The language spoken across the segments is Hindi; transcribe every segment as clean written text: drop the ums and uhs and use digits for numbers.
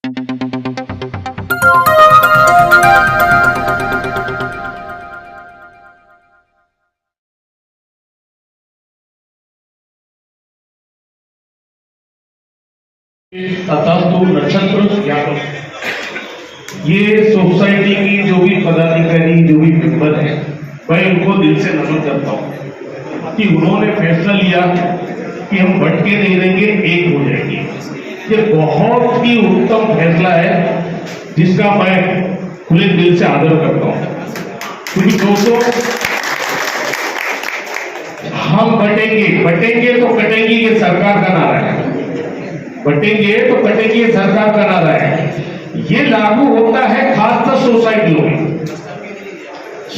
तू नक्षत्र यादव, ये सोसाइटी की जो भी पदाधिकारी जो भी मेंबर है, मैं उनको दिल से नमन करता हूँ कि उन्होंने फैसला लिया कि हम भटके नहीं रहेंगे, एक हो जाएंगे। ये बहुत ही उत्तम फैसला है जिसका मैं खुले दिल से आदर करता हूँ। क्योंकि दोस्तों, हम बटेंगे तो कटेंगे, ये सरकार का नारा है। बटेंगे तो कटेंगे, सरकार का नारा है। ये लागू होता है खासकर सोसाइटियों में।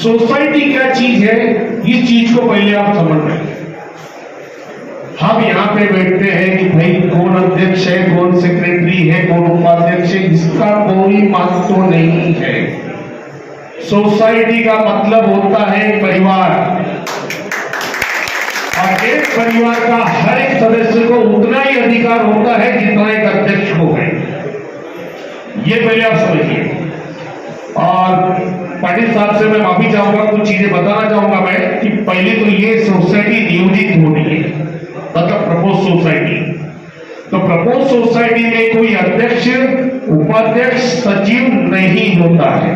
सोसाइटी क्या चीज है, इस चीज को पहले आप समझ लें। हम यहाँ पे बैठते हैं कि भाई कौन अध्यक्ष है, कौन सेक्रेटरी है, कौन उपाध्यक्ष है, इसका कोई महत्व नहीं है। सोसाइटी का मतलब होता है परिवार, और एक परिवार का हर एक सदस्य को उतना ही अधिकार होता है जितना एक अध्यक्ष को है। ये पहले आप समझिए। और पाटिल साहब से मैं माफी चाहूंगा, कुछ चीजें बताना चाहूंगा मैं कि पहले तो ये सोसाइटी नियोजित होनी है, मतलब प्रपोज सोसाइटी। तो प्रपोज सोसाइटी में कोई अध्यक्ष, उपाध्यक्ष, सचिव नहीं होता है।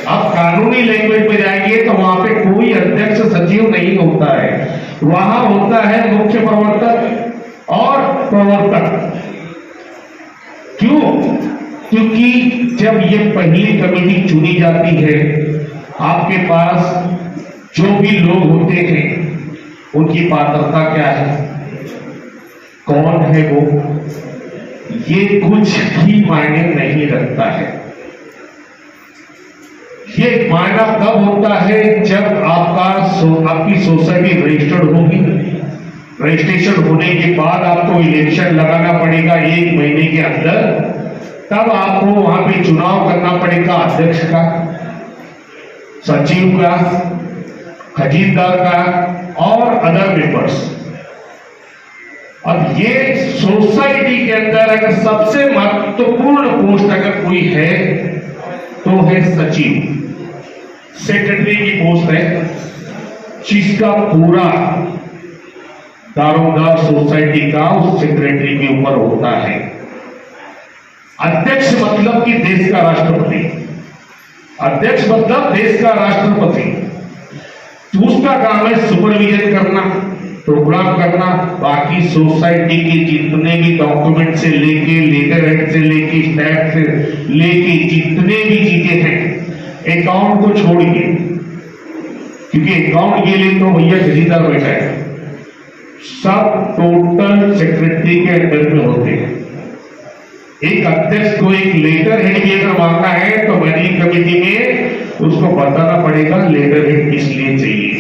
आप कानूनी लैंग्वेज में जाएंगे तो वहां पे कोई अध्यक्ष, सचिव नहीं होता है। वहां होता है मुख्य प्रवर्तक और प्रवर्तक। क्यों? क्योंकि जब ये पहली कमेटी चुनी जाती है, आपके पास जो भी लोग होते हैं उनकी पात्रता क्या है, कौन है वो, ये कुछ भी मायने नहीं रखता है। ये मायना कब होता है, जब आपकी सोसाइटी रजिस्टर्ड होगी। रजिस्ट्रेशन होने के बाद आपको इलेक्शन लगाना पड़ेगा 1 महीने के अंदर। तब आपको वहां पे चुनाव करना पड़ेगा अध्यक्ष का, सचिव का, खजीनदार का और अदर मेंबर्स। अब ये सोसाइटी के अंदर अगर सबसे महत्वपूर्ण पोस्ट अगर कोई है तो है सचिव। सेक्रेटरी की पोस्ट है जिसका पूरा दारोमदार सोसाइटी का उस सेक्रेटरी के ऊपर होता है। अध्यक्ष मतलब कि देश का राष्ट्रपति, अध्यक्ष मतलब देश का राष्ट्रपति। तो उसका काम है सुपरविजन करना, प्रोग्राम करना, बाकी सोसाइटी के जितने भी डॉक्यूमेंट से लेके, लेटर हेड से लेके, स्टैम्प से लेके जितने भी चीजें हैं, अकाउंट को छोड़ के, क्योंकि अकाउंट के लिए तो भैया खरीदार बैठा है, सब टोटल सेक्रेटरी के अंडर में होते हैं। एक अध्यक्ष को एक लेटर हेड भी अगर मांगना है तो मैनेजिंग कमेटी में उसको बताना पड़ेगा लेटर हेड किस लिए चाहिए।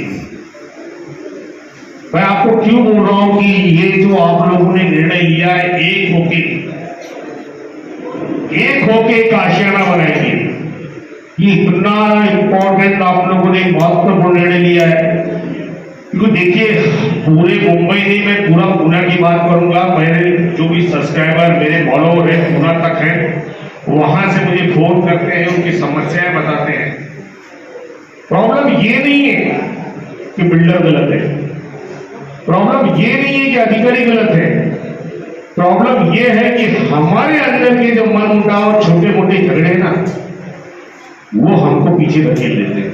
मैं आपको क्यों बोल रहा हूं कि ये जो आप लोगों ने निर्णय लिया है, एक होके एक आशियाना बनाएंगे, ये इतना इंपॉर्टेंट आप लोगों ने महत्वपूर्ण निर्णय लिया है। क्योंकि देखिए, पूरे मुंबई नहीं, मैं पूरा पुणे की बात करूंगा। मेरे जो भी सब्सक्राइबर, मेरे फॉलोअर है पुणे तक है, वहां से मुझे फोन करते हैं, उनकी समस्याएं बताते हैं। प्रॉब्लम ये नहीं है कि बिल्डर गलत है, प्रॉब्लम ये नहीं है कि अधिकारी गलत है, प्रॉब्लम ये है कि हमारे अंदर के जो मन मुटाव, छोटे मोटे झगड़े ना, वो हमको पीछे धकेल लेते हैं।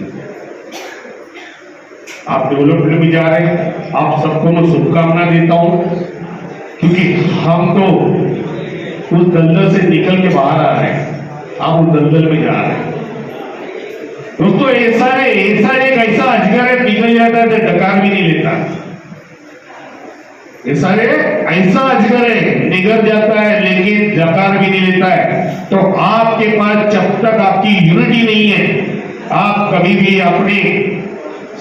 आप डेवलपमेंट में जा रहे हैं, आप सबको मैं शुभकामना देता हूं, क्योंकि हम तो उस दलदल से निकल के बाहर आ रहे हैं, आप उस दलदल में जा रहे हैं। दोस्तों, ऐसा एक ऐसा अजगर है, निकल जाता है तो डकार भी नहीं लेता। ऐसा अजगर है, निगल जाता है लेकिन डकार भी नहीं लेता है। तो आपके पास जब तक आपकी यूनिटी नहीं है, आप कभी भी अपने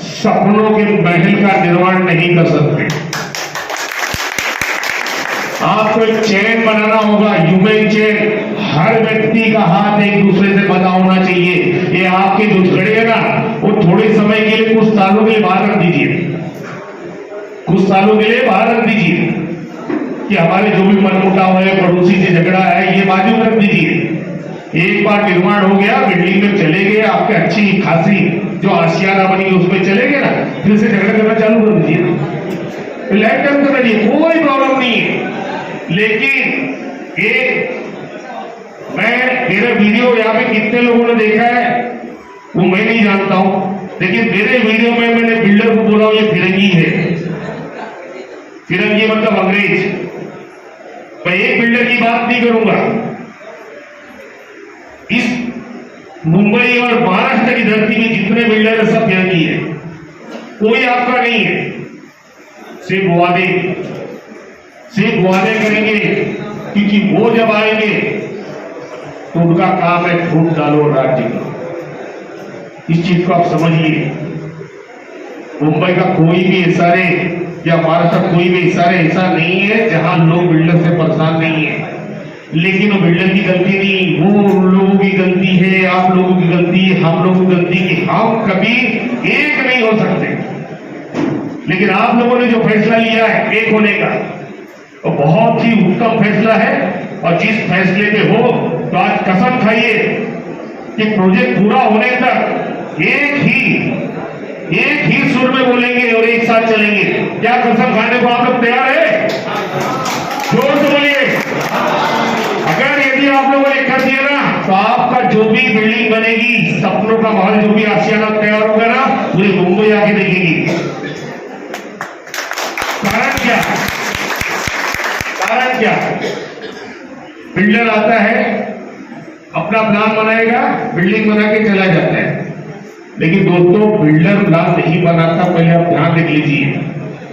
सपनों के महल का निर्माण नहीं कर सकते। आपको एक चेन बनाना होगा, ह्यूमन चेन। हर व्यक्ति का हाथ एक दूसरे से बंधा होना चाहिए। ये आपके जो झगड़े है ना, वो थोड़े समय के लिए, कुछ सालों के लिए बाहर रख दीजिए, कुछ सालों के लिए बाहर रख दीजिए कि हमारे जो भी मनमुटाव है, पड़ोसी से झगड़ा है, एक बार निर्माण हो गया, बिल्डिंग में चले गए, आपके अच्छी खासी जो आशियाना बनी उसमें चले गए ना, फिर से झगड़ा करना चालू कर दीजिए, लाइफ टाइम कर दीजिए, कोई प्रॉब्लम नहीं है। लेकिन एक मेरे वीडियो यहाँ पे कितने लोगों ने देखा है वो मैं नहीं जानता हूं, लेकिन मेरे वीडियो में मैंने बिल्डर को बोला ये फिरंगी है। फिरंगी मतलब अंग्रेज। मैं एक बिल्डर की बात नहीं करूंगा, इस मुंबई और महाराष्ट्र की धरती में जितने बिल्डर है सब फिरंगी है, कोई आपका नहीं है। सिर्फ वादे करेंगे, क्योंकि वो जब आएंगे तो उनका काम है फूट डालो राज्य का। इस चीज को आप समझिए। मुंबई का कोई भी इशारे या महाराष्ट्र का कोई भी इशारे ऐसा नहीं है जहां लोग बिल्डर से परेशान नहीं है, लेकिन वो बिल्डर की गलती नहीं, वो उन लोगों की गलती है, आप लोगों की गलती है, हम लोगों की गलती कि हम कभी एक नहीं हो सकते। लेकिन आप लोगों ने जो फैसला लिया है एक होने का, वो बहुत ही उत्तम फैसला है। और जिस फैसले पे हो तो आज कसम खाइए कि प्रोजेक्ट पूरा होने तक एक ही सुर में बोलेंगे और एक साथ चलेंगे। क्या कसम खाने को आप लोग तैयार है? जोर से बोलिए। अगर यदि आप लोगों ने कर दिया ना तो आपका जो भी बिल्डिंग बनेगी, सपनों का महल जो भी आशियाना तैयार होगा ना, पूरी मुंबई आके देखेगी। कारण क्या? बिल्डर आता है, अपना प्लान बनाएगा, बिल्डिंग बना के चला जाता है। लेकिन दोस्तों, बिल्डर प्लान नहीं बनाता, पहले आप ध्यान देख लीजिए,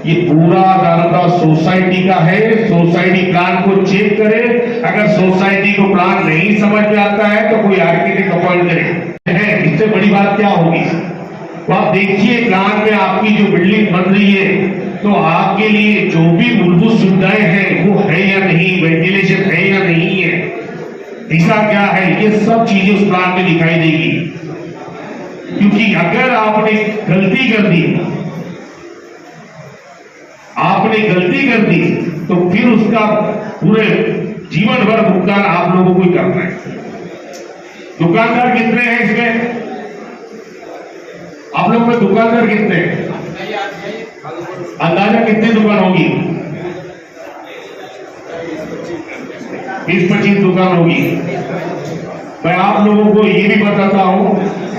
ये पूरा दारोगा सोसाइटी का है। सोसाइटी प्लान को चेक करे। अगर सोसाइटी को प्लान नहीं समझ में आता है तो कोई आर्किटेक्ट अपॉइंट करे। इससे बड़ी बात क्या होगी? तो आप देखिए प्लान में आपकी जो बिल्डिंग बन रही है, तो आपके लिए जो भी मूलभूत सुविधाएं हैं वो है या नहीं, वेंटिलेशन है या नहीं है, दिशा क्या है, ये सब चीजें उस प्लान में दिखाई देगी। क्योंकि अगर आपने गलती कर दी तो फिर उसका पूरे जीवन भर भुगतान आप लोगों को ही करना है। दुकानदार कितने हैं इसमें? आप लोग में दुकानदार कितने हैं? अंदाजा कितनी दुकान होगी? 20-25 दुकान होगी। मैं आप लोगों को ये भी बताता हूं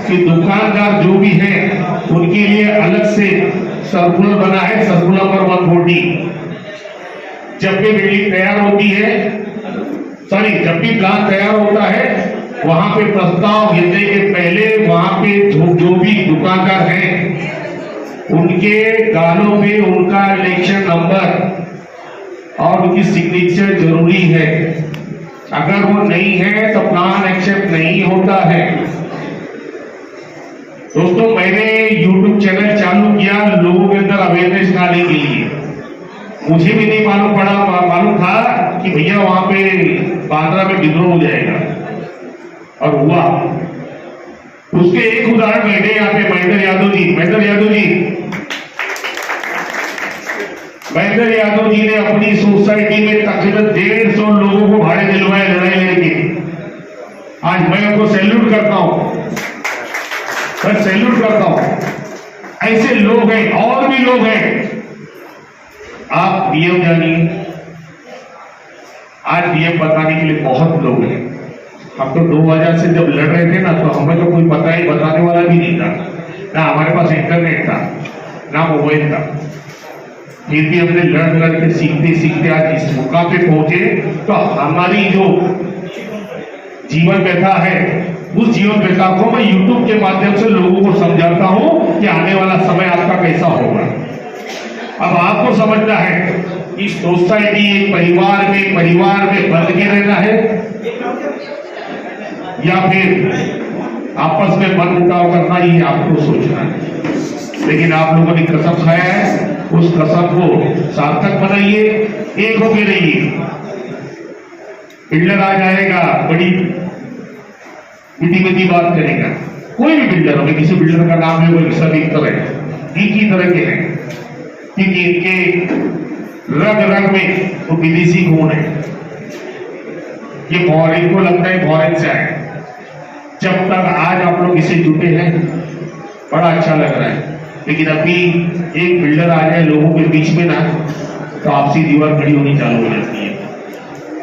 कि दुकानदार जो भी हैं उनके लिए अलग से सर्कुलर बना है, सर्कुलर नंबर 140। जब भी बिल्डिंग तैयार होती है, जब भी प्लान तैयार होता है, वहां पे प्रस्ताव भेजने के पहले वहां पे जो भी दुकानदार हैं उनके गालों में उनका इलेक्शन नंबर और उनकी सिग्नेचर जरूरी है। अगर वो नहीं है तो प्लान एक्सेप्ट नहीं होता है। दोस्तों, मैंने YouTube चैनल चालू किया लोगों के अंदर अवेयरनेस डालने के लिए। मुझे भी नहीं मालूम था कि भैया वहां पे बांद्रा में विद्रोह हो जाएगा, और हुआ। उसके एक उदाहरण बैठे यहाँ पे महेंद्र यादव जी ने अपनी सोसाइटी में तकरीबन 150 लोगों को भाड़े दिलवाए लड़ाई लड़के। आज मैं उनको सैल्यूट करता हूं। ऐसे लोग हैं, और भी लोग हैं। आप डीएम जानिए, आज डीएम बताने के लिए बहुत लोग हैं। हम तो 2000 से जब लड़ रहे थे ना, तो हमें तो कोई बताने वाला भी नहीं था, ना हमारे पास इंटरनेट था, ना मोबाइल था। फिर भी हमने लड़ के सीखते आज इस मुकाम पे पहुंचे। तो हमारी जो जीवन व्यथा है, उस जीवन व्यथा को मैं YouTube के माध्यम से लोगों को समझाता हूं कि आने वाला समय आपका कैसा होगा। अब आपको समझना है कि सोसाइटी एक परिवार में बंध के रहना है या फिर आपस में मनमुटाव करना, ही आपको सोचना है। लेकिन आप लोगों ने कसम खाया है, उस कसम को सार्थक बनाइए, एक होके रहिए। बिल्डर आ जाएगा, बड़ी मीठी बात करेगा। कोई भी बिल्डर हो, किसी बिल्डर का नाम है, वो सब एक तरह के हैं, क्योंकि इनके रग में वो विदेशी गुण है। ये फॉरेन को लगता है फॉरेन से आए, जब तक आज आप लोग इसे जुटे हैं बड़ा अच्छा लग रहा है, लेकिन अभी एक बिल्डर आ जाए लोगों के बीच में ना तो आपसी दीवार खड़ी होनी चालू हो जाती है।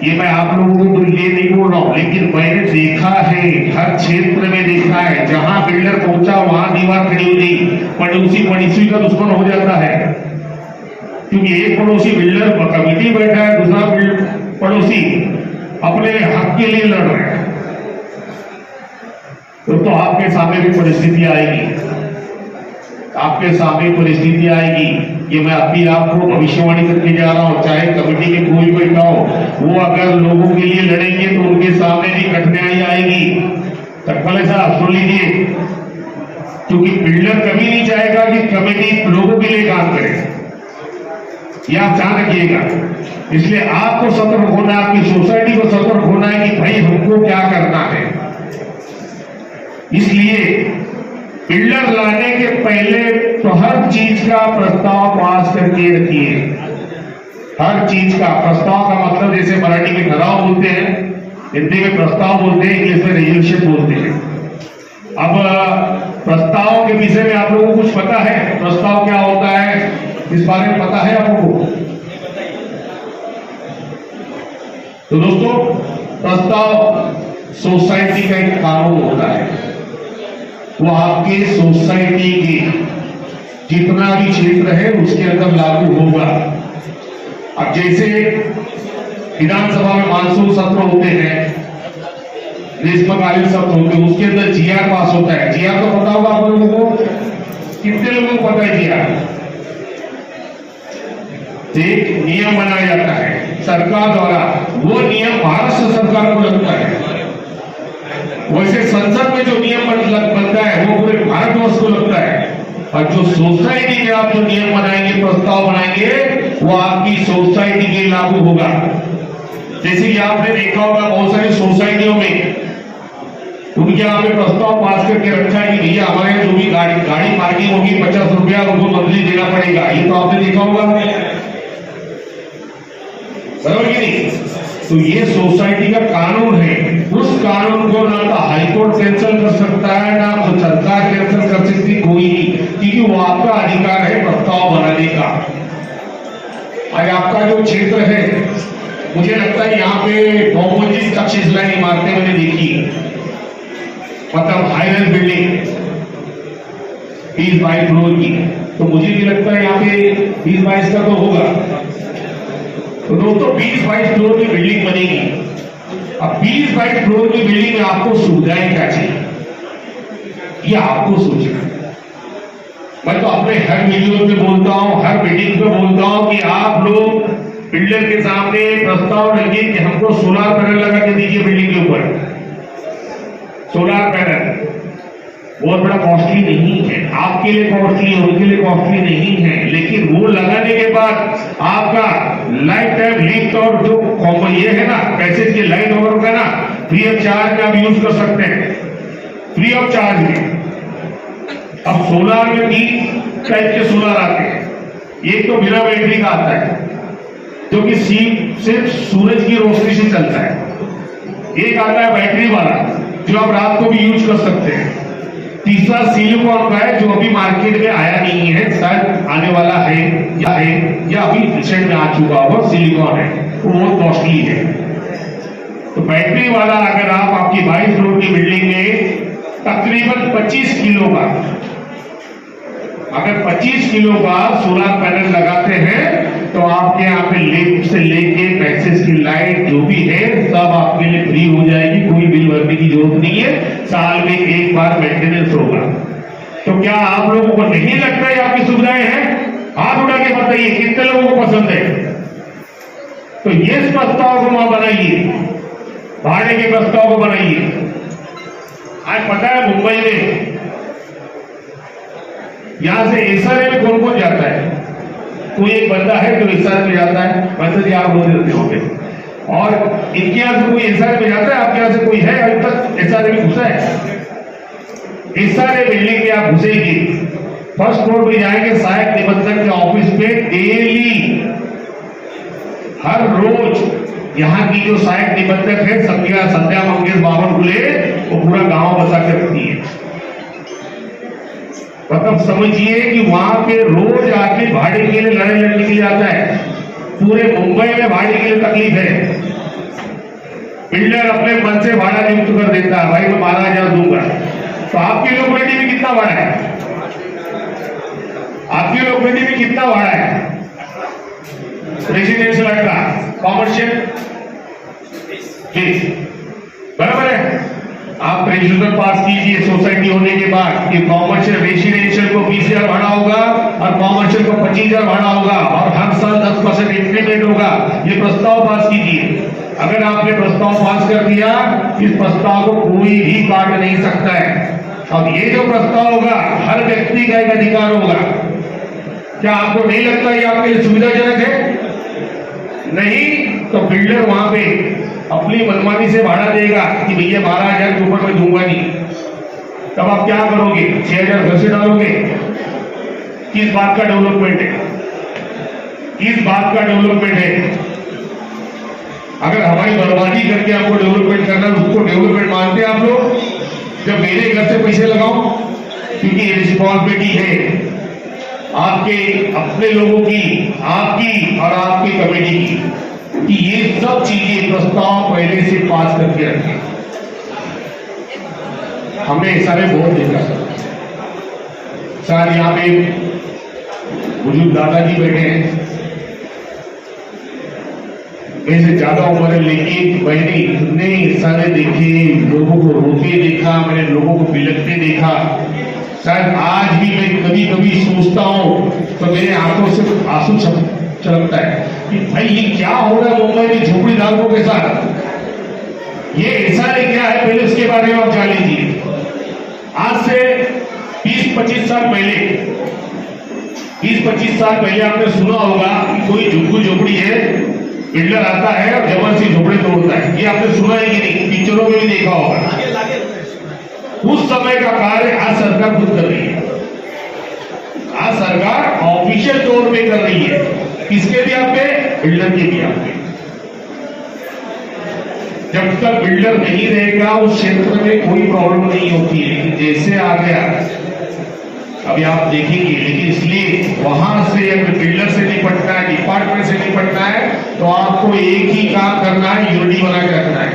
ये मैं आप लोगों को ये नहीं बोल रहा हूं, लेकिन मैंने देखा है, हर क्षेत्र में देखा है, जहां बिल्डर पहुंचा वहां दीवार खड़ी हो गई, पड़ोसी का दुश्मन हो जाता है। क्योंकि एक पड़ोसी बिल्डर कमेटी बैठा है, दूसरा पड़ोसी अपने हक के लिए लड़ रहे हैं, तो आपके सामने भी परिस्थिति आएगी, आपके सामने परिस्थिति आएगी। ये मैं अभी आपको भविष्यवाणी करके जा रहा हूं, चाहे कमेटी के कोई बैठा हो, वो अगर लोगों के लिए लड़ेंगे तो उनके सामने भी कठिनाई आएगी। तकबले साहब सुन लीजिए, क्योंकि बिल्डर कभी नहीं चाहेगा कि कमेटी लोगों के लिए काम करे, ये आप ध्यान रखिएगा। इसलिए आपको सतर्क होना, आपकी सोसाइटी को सतर्क होना है कि भाई हमको क्या करना है। इसलिए बिल्डर लाने के पहले तो हर चीज का प्रस्ताव पास करके रखिए। हर चीज का प्रस्ताव का मतलब जैसे मराठी में ठराव बोलते हैं, हिंदी में प्रस्ताव बोलते हैं, इंग्लिश में रेजोल्यूशन बोलते हैं। अब प्रस्ताव के विषय में आप लोगों को कुछ पता है? प्रस्ताव क्या होता है इस बारे में पता है आप लोगों को? तो दोस्तों, प्रस्ताव सोसाइटी का एक कानून होता है, वो आपके सोसाइटी के जितना भी क्षेत्र है उसके अंदर लागू होगा। अब जैसे विधानसभा में मानसून सत्र होते हैं, ग्रीष्मकालीन सत्र होते हैं, उसके अंदर जीआर पास होता है। जीआर तो पता होगा आप लोगों को, कितने लोगों को पता है जीआर? एक नियम बनाया जाता है सरकार द्वारा, वो नियम भारत सरकार को लगता है। वैसे संसद में जो नियम बनता है वो पूरे भारतवर्ष को लगता है, और जो सोसाइटी में आप जो नियम बनाएंगे, प्रस्ताव बनाएंगे, वो आपकी सोसाइटी के लागू होगा। जैसे कि आपने देखा होगा बहुत सारी सोसाइटियों में उनके यहाँ पे प्रस्ताव पास करके रखा है कि भैया हमारे जो भी गाड़ी पार्किंग होगी 50 रुपया उनको मंथली देना पड़ेगा। ये तो आपने देखा होगा, बराबर कि नहीं? तो ये सोसाइटी का कानून है। उस कानून को ना तो हाईकोर्ट कैंसिल कर सकता है, ना तो सरकार कैंसिल कर सकती, कोई नहीं, क्योंकि वो आपका अधिकार है प्रस्ताव बनाने का। आज आपका जो क्षेत्र है, मुझे लगता है यहाँ पे 9 मंजिल तक्षशिला इमारतें मैंने देखी, मतलब हाई राइज बिल्डिंग 20-22 फ्लोर की, तो मुझे भी लगता है यहाँ पे 20-22 का तो होगा। तो दोस्तों 20-22 फ्लोर की बिल्डिंग बनेगी। अब 20-22 फ्लोर की बिल्डिंग में आपको सुविधाएं क्या चाहिए, ये आपको सोचना। मैं तो अपने हर वीडियो में बोलता हूं, हर मीटिंग में बोलता हूं कि आप लोग बिल्डर के सामने प्रस्ताव रखिए कि हमको सोलर पैनल लगा के दीजिए बिल्डिंग के ऊपर। सोलर पैनल बहुत बड़ा कॉस्टली नहीं है, आपके लिए कॉस्टली है, उनके लिए कॉस्टली नहीं है, लेकिन वो लगाने के बाद आपका लाइफ टाइम लिफ्ट और जो ये है ना पैसेज की लाइट ओवर का ना फ्री ऑफ चार्ज में आप यूज कर सकते हैं, फ्री ऑफ चार्ज में। अब सोलर में 3 टाइप के सोलर आते हैं। एक तो बिना बैटरी का आता है जो कि सिर्फ सूरज की रोशनी से चलता है। एक आता है बैटरी वाला जो आप रात को भी यूज कर सकते हैं। तीसरा सिलिकॉन का है जो अभी मार्केट में आया नहीं है, शायद आने वाला है या अभी रिसेंट में आ चुका होगा, सिलिकॉन है, वो बहुत कॉस्टली है। तो बैटरी वाला अगर आप आपकी 22 फ्लोर की बिल्डिंग में तकरीबन 25 किलो का, अगर 25 किलो का सोलर पैनल लगाते हैं तो आपके यहाँ पे लिफ्ट से लेके पैसेज की लाइट जो भी है सब आपके लिए फ्री हो जाएगी, कोई बिल भरने की जरूरत नहीं है, साल में एक बार मेंटेनेंस होगा। तो क्या आप लोगों को नहीं लगता है आपकी सुविधाएं हैं? हाथ उठा के बताइए कितने लोगों को पसंद है। तो ये प्रस्ताव को वहां बनाइए, भाड़े के प्रस्ताव को बनाइए। आज पता है मुंबई में यहां से एसआरए में कौन कौन जाता है? कोई एक बंदा है जो एसआरए में जाता है, वैसे जी आप बोल देते होंगे, और इनके यहां से कोई एसआरए में जाता है? आपके यहां से कोई है अभी तक एसआरए में घुसा है? एसआरए बिल्डिंग में आप घुसेंगे, फर्स्ट फ्लोर पे जाएंगे, सहायक निबंधक के ऑफिस पे डेली हर रोज यहाँ की जो सहायक निबंधक है संध्या मंगेश बाबर खुले, वो पूरा गांव बसा मतलब समझिए कि वहां पे रोज आके भाड़े के लिए लड़ाई लड़ने के लिए आता है। पूरे मुंबई में भाड़े के लिए तकलीफ है। बिल्डर अपने मन से भाड़ा नियुक्त कर देता है, भाई मैं 12,000 दूंगा। तो आपकी लोकेलिटी में कितना भाड़ा है? आपकी लोकेलिटी में कितना भाड़ा है? रेजिडेंशियल 18, कॉमर्शियल 20, बराबर है। आप रजिस्टर पास कीजिए सोसाइटी होने के बाद कि कॉमर्शियल रेजिडेंशियल को 20,000 भाड़ा होगा और कॉमर्शियल को 25,000 भाड़ा होगा और हर साल 10% इंक्रीमेंट होगा। ये प्रस्ताव पास कीजिए। अगर आपने प्रस्ताव पास कर दिया, इस प्रस्ताव को कोई भी काट नहीं सकता है। अब ये जो प्रस्ताव होगा हर व्यक्ति का एक अधिकार होगा। क्या आपको नहीं लगता ये आपके लिए सुविधाजनक है? नहीं तो बिल्डर वहां पे अपनी मनमानी से भाड़ा देगा कि भैया 12,000 के ऊपर मैं दूंगा नहीं। तब आप क्या करोगे? 6,000 घर से डालोगे। किस बात का डेवलपमेंट है? किस बात का डेवलपमेंट है? अगर हमारी बर्बादी करके आपको डेवलपमेंट करना है, उसको डेवलपमेंट मानते हैं आप लोग? जब मेरे घर से पैसे लगाओ, क्योंकि ये रिस्पॉन्सिबिलिटी है आपके अपने लोगों की, आपकी और आपकी कमेटी की, कि ये सब चीजें प्रस्ताव पहले से पास करके रखें। हमने सारे बहुत देखा सर, यहाँ पे बुजुर्ग दादाजी बैठे हैं, ऐसे ज्यादा उम्र है, लेकिन मैंने इतने सारे देखे, लोगों को रोते देखा, मैंने लोगों को बिलखते देखा। शायद आज भी मैं कभी कभी सोचता हूँ तो मेरे आंखों से आंसू छलकता है कि भाई ये क्या हो रहा है मुंबई में झोपड़ी धारकों के साथ। ये ऐसा है क्या है, पहले उसके बारे में आप जान लीजिए। आज से 20-25 साल पहले, 20-25 साल पहले आपने सुना होगा कि कोई झुग्गी झोपड़ी है, बिल्डर आता है और जबरदस्ती झोपड़े तोड़ता है। ये आपने सुना है कि नहीं? पिक्चरों में भी देखा होगा। उस समय का कार्य आज सरकार खुद कर रही है। आज सरकार ऑफिशियल तौर पे कर रही है। किसके भी आप पे? बिल्डर के भी आप पे। जब तक बिल्डर नहीं रहेगा उस क्षेत्र में कोई प्रॉब्लम नहीं होती है, लेकिन जैसे आ गया अभी आप देखेंगे। लेकिन इसलिए वहां से अगर बिल्डर से निपटना है, डिपार्टमेंट से निपटना है, तो आपको एक ही काम करना है, यूनिटी बना के रखना है।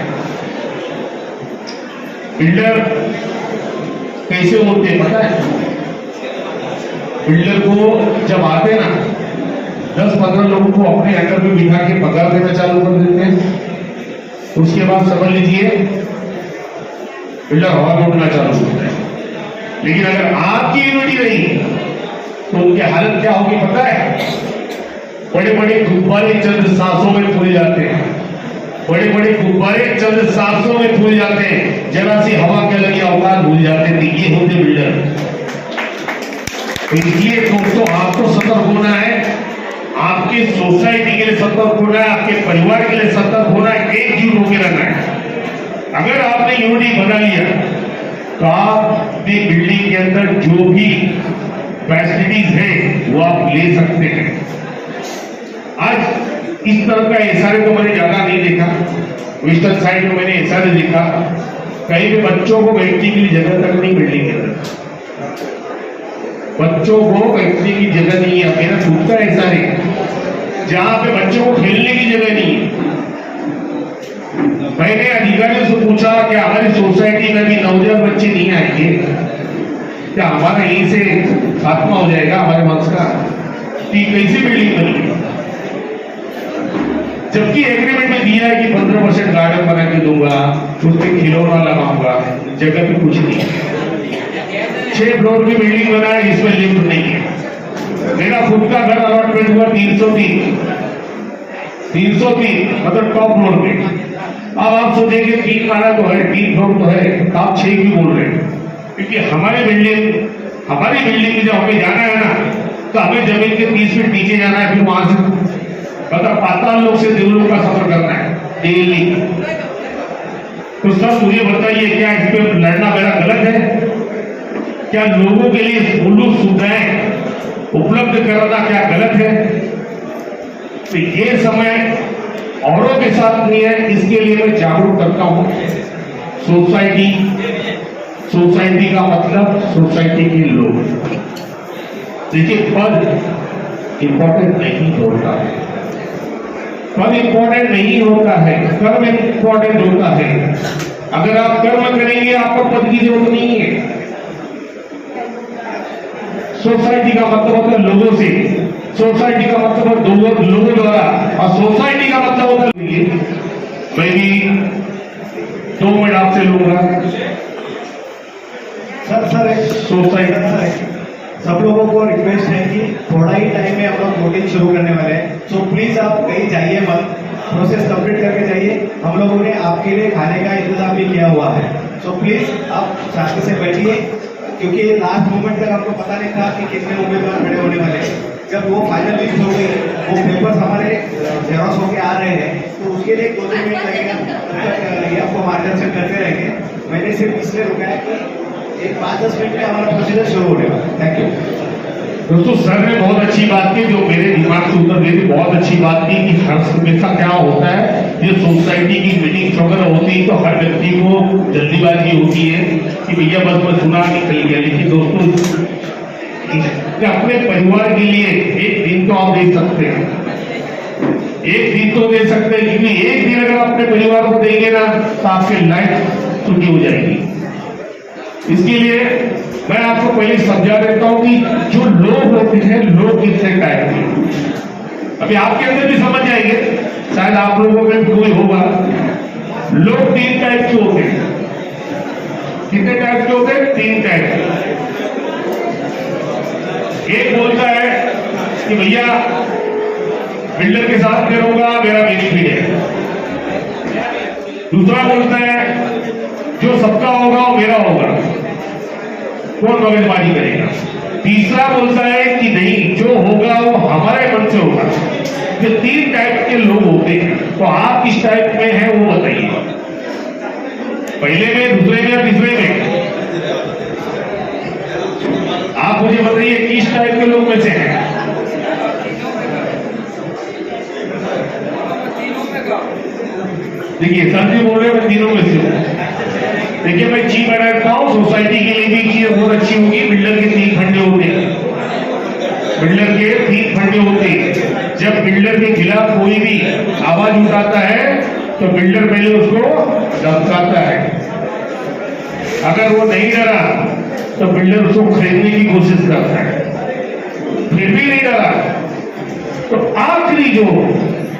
बिल्डर कैसे होते हैं पता है? बिल्डर को जब आते ना 10-15 लोगों को अपने अंडर में बिठा के पगार देना चालू कर देते हैं। उसके बाद समझ लीजिए बिल्डर हवा में उड़ना चालू होता है। लेकिन अगर आपकी यूनिटी रही तो उनकी हालत क्या होगी पता है? बड़े बड़े गुब्बारे चंद सांसों में फूल जाते हैं। बड़े बड़े गुब्बारे चंद सांसों में फूल जाते हैं, जरा सी हवा के लगी औकात भूल जाते थे। ये होते बिल्डर। इसलिए दोस्तों आपको सतर्क होना है, आपकी सोसाइटी के लिए सतर्क होना है, आपके परिवार के लिए सतर्क होना है, एकजुट होकर रहना है। अगर आपने यूनिटी बना लिया तो आप अपनी बिल्डिंग के अंदर जो भी फैसिलिटीज है वो आप ले सकते हैं। आज इस तरह का एसआरए तो मैंने ज्यादा नहीं देखा। वेस्टर्न साइड में मैंने एसआरए देखा, कहीं भी बच्चों को बैठने के लिए जगह तक नहीं बिल्डिंग के अंदर। बच्चों को बैठने की जगह नहीं है। मेरा खुद का एसआरए जहां पे बच्चों को खेलने की जगह नहीं है। मैंने अधिकारियों से पूछा कि हमारी सोसाइटी में भी नवजात बच्चे नहीं आएंगे क्या? हमारा यहीं से खात्मा हो जाएगा हमारे वंश का? कैसी बिल्डिंग बनी? जबकि एग्रीमेंट में दिया है कि 15% गार्डन बना के दूंगा, उसमें खिलौना लगाऊंगा, जगह पे कुछ नहीं है। 6 फ्लोर की बिल्डिंग बना है, इसमें लिफ्ट नहीं है। मेरा खुद का घर अलॉटमेंट हुआ 303 मतलब टॉप फ्लोर पे। अब आप सोचेंगे 3 माला तो है, 3 फ्लोर तो है, तो आप 6 क्यों बोल रहे हैं? क्योंकि हमारी बिल्डिंग में जब हमें जाना है ना, तो हमें जमीन के 30 फीट नीचे जाना है, फिर वहां से मतलब पाताल लोक से देवलोक का सफर करना है डेली। तो सर मुझे बताइए, क्या इस पे लड़ना मेरा गलत है? क्या लोगों के लिए मूलभूत सुविधाएं उपलब्ध कराना क्या गलत है? तो ये समय औरों के साथ नहीं है, इसके लिए मैं जागरूक करता हूं। सोसाइटी का मतलब सोसाइटी के लोग। देखिए, पद इंपॉर्टेंट नहीं होता है, पद इंपॉर्टेंट नहीं होता है, कर्म इंपॉर्टेंट होता है। अगर आप कर्म करेंगे आपको पद की जरूरत नहीं है। सोसाइटी का मतलब होता है लोगों से, सोसाइटी का मतलब है लोगों द्वारा, और सोसाइटी का मतलब होता है। मैं भी 2 मिनट आपसे लूंगा। सर सोसाइटी सब लोगों को रिक्वेस्ट है कि थोड़ा ही टाइम में हम लोग वोटिंग शुरू करने वाले हैं, सो प्लीज आप कहीं जाइए मत, प्रोसेस कंप्लीट करके जाइए। हम लोगों ने आपके लिए खाने का इंतजाम भी किया हुआ है, सो प्लीज आप शांति से बैठिए, क्योंकि लास्ट मोमेंट तक हमको पता नहीं था कि कितने उम्मीदवार खड़े होने वाले हैं। जब वो फाइनल लिस्ट हो गई, वो पेपर्स हमारे जेरोक्स होके आ रहे हैं, तो उसके लिए 2-3 मिनट लगेगा, ये आपको मार्गदर्शन करते रहेंगे। मैंने सिर्फ इसलिए रुका है कि एक 5-10 मिनट में हमारा प्रोसीजर शुरू होने वाला है। Thank you. दोस्तों, सर ने बहुत अच्छी बात की, जो मेरे दिमाग से उतर गई थी। बहुत अच्छी बात की कि हर हमेशा क्या होता है, ये सोसाइटी की मीटिंग वगैरह होती है तो हर व्यक्ति को जल्दीबाजी होती है कि भैया बस मैं सुना निकल गया। लेकिन दोस्तों, अपने परिवार के लिए एक दिन तो आप दे सकते हैं, एक दिन तो दे सकते हैं, क्योंकि एक दिन अगर अपने परिवार को देंगे ना तो आपकी लाइफ छुट्टी हो जाएगी। इसके लिए मैं आपको पहले समझा देता हूं कि जो लोग होते हैं, लोग कितने टाइप के, अभी आपके अंदर भी समझ जाएंगे, शायद आप लोगों में कोई होगा। लोग 3 टाइप के होते हैं। कितने टाइप के होते हैं? 3 टाइप के। एक बोलता है कि भैया बिल्डर के साथ मैं रहूंगा, मेरा बेनिफिट है। दूसरा बोलता है जो सबका होगा वो मेरा होगा, कौन मगजमारी करेगा। तीसरा बोलता है कि नहीं, जो होगा वो हमारे मन से होगा। जो 3 टाइप के लोग होते हैं, तो आप किस टाइप में हैं वो बताइए, पहले में, दूसरे में या तीसरे में? आप मुझे बताइए किस टाइप के लोग में से हैं। देखिए, सर जी बोल रहे हैं मैं तीनों में से हूं। देखिए, मैं चीफ बनाता हूं, सोसाइटी के लिए भी चीज बहुत अच्छी होगी। बिल्डर के 3 फंडे होते हैं, बिल्डर के 3 फंडे होते हैं। जब बिल्डर के खिलाफ कोई भी आवाज उठाता है तो बिल्डर पहले उसको धमकाता है। अगर वो नहीं डरा तो बिल्डर उसको खरीदने की कोशिश करता है, फिर भी नहीं डरा तो आखिरी जो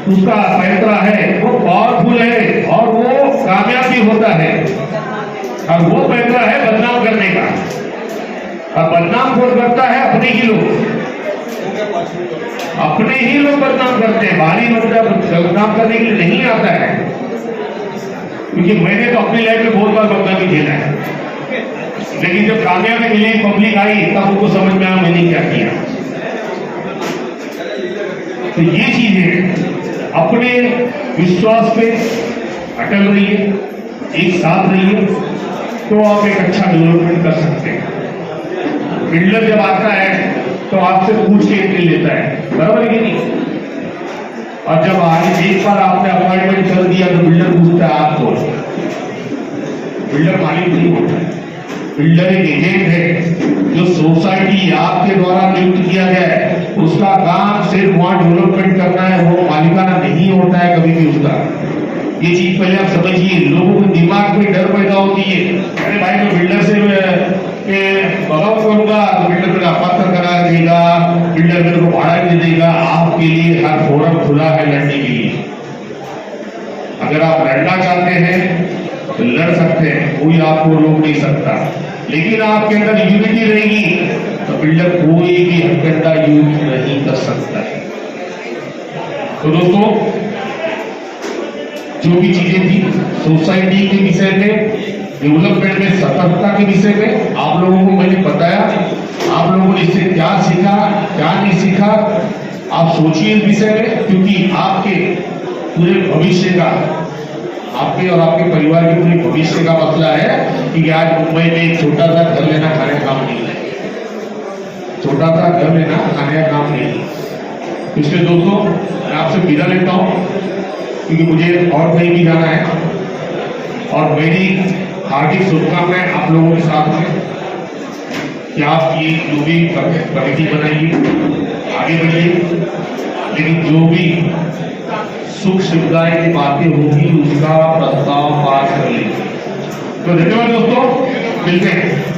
उसका फैसला है वो पावरफुल है और वो कामयाब भी होता है। और वो फैसला है बदनाम करने का, और बदनाम कौन करता है? अपने ही लोग, अपने ही लोग बदनाम करते हैं। बाहरी लोग बदनाम करने के लिए नहीं आता है, क्योंकि मैंने तो अपनी लाइफ में बहुत बार बदनामी झेला है। लेकिन जब कामयाबी मिली, पब्लिक आई, तब उनको समझ में आया मैंने क्या किया। तो ये चीजें अपने विश्वास पे अटल रहिए, एक साथ रहिए, तो आप एक अच्छा डेवलपमेंट कर सकते हैं। बिल्डर जब आता है तो आपसे पूछ के एंट्री लेता है, बराबर है कि नहीं? और जब आगे एक बार आपने अपॉइंटमेंट कर दिया तो बिल्डर पूछता है आप कौन? बिल्डर मालिक नहीं होता है, बिल्डर एक एजेंट है जो सोसाइटी आपके द्वारा नियुक्त किया गया है। उसका काम सिर्फ वहां डेवलपमेंट करना है, वो मालिकाना नहीं होता है कभी भी उसका। ये चीज पहले आप समझिए। लोगों के दिमाग में डर पैदा होती है, अरे भाई मैं बिल्डर से बगावत करूंगा तो बिल्डर मेरा पत्र करा देगा, बिल्डर मेरे को भाड़ा दे देगा। आपके लिए हर फोरम खुला है लड़ने के लिए। अगर आप लड़ना चाहते हैं तो लड़ सकते हैं, कोई आपको रोक नहीं सकता। लेकिन आपके अंदर यूनिटी रहेगी तो बिल्डर कोई भी हथकंडा यूज नहीं कर सकता है। तो दोस्तों, जो भी चीजें थी सोसाइटी के विषय में, डेवलपमेंट में सतर्कता के विषय में आप लोगों को मैंने बताया। आप लोगों ने इससे क्या सीखा, क्या नहीं सीखा, आप सोचिए इस विषय में, क्योंकि आपके पूरे भविष्य का, आपके और आपके परिवार के पूरे भविष्य का मसला है कि आज मुंबई में एक छोटा सा घर लेना खाने का काम नहीं है, छोटा सा घर लेना खाने का काम नहीं है। इसलिए दोस्तों, मैं आपसे विदा लेता हूँ, क्योंकि मुझे और कहीं भी जाना है। और मेरी हार्दिक शुभकामनाएं आप लोगों के साथ में। कि आप ये जो भी कमेटी बनाइए आगे बढ़िए, लेकिन जो भी सुख सुविधाएं की बातें होगी उसका प्रस्ताव पास कर लीजिए। तो धन्यवाद दोस्तों, मिलते हैं।